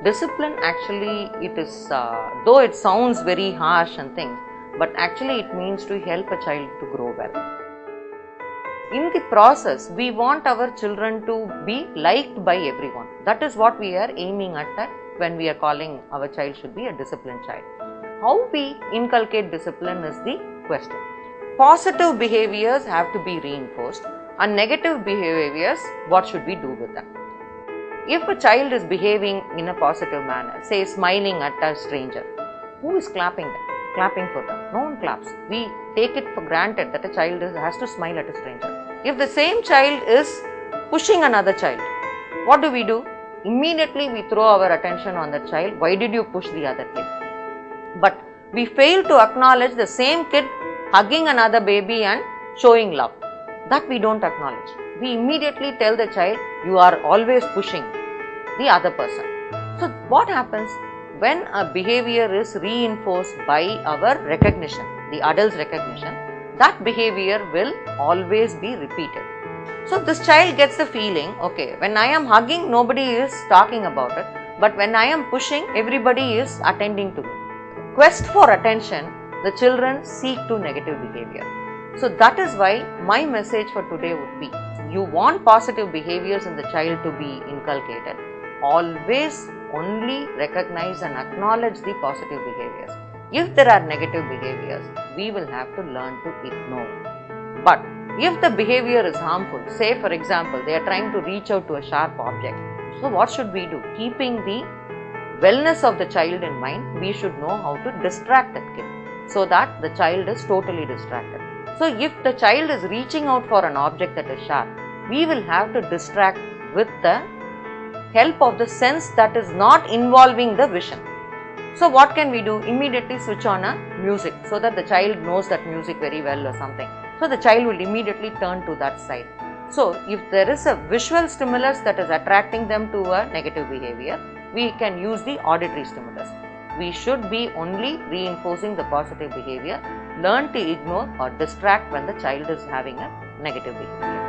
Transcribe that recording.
Discipline actually, it is, though it sounds very harsh and things, but actually it means to help a child to grow well. In the process, we want our children to be liked by everyone. That is what we are aiming at that when we are calling our child should be a disciplined child. How we inculcate discipline is the question. Positive behaviors have to be reinforced, and negative behaviors, what should we do with them? If a child is behaving in a positive manner, say smiling at a stranger, who is clapping them? Clapping for them? No one claps. We take it for granted that a child has to smile at a stranger. If the same child is pushing another child, what do? Immediately we throw our attention on the child. Why did you push the other kid? But we fail to acknowledge the same kid hugging another baby and showing love. That we don't acknowledge. We immediately tell the child, you are always pushing the other person. So what happens when a behavior is reinforced by our recognition, the adult's recognition, that behavior will always be repeated. So this child gets the feeling, okay, when I am hugging, nobody is talking about it, but when I am pushing, everybody is attending to me. Quest for attention, the children seek to negative behavior. So that is why my message for today would be, you want positive behaviors in the child to be inculcated, always only recognize and acknowledge the positive behaviors. If there are negative behaviors, we will have to learn to ignore. But if the behavior is harmful, say for example, they are trying to reach out to a sharp object, so what should we do? Keeping the wellness of the child in mind, we should know how to distract that kid so that the child is totally distracted. So if the child is reaching out for an object that is sharp, we will have to distract with the help of the sense that is not involving the vision. So what can we do? Immediately switch on a music so that the child knows that music very well or something. So the child will immediately turn to that side. So if there is a visual stimulus that is attracting them to a negative behavior, we can use the auditory stimulus. We should be only reinforcing the positive behavior. Learn to ignore or distract when the child is having a negative behavior.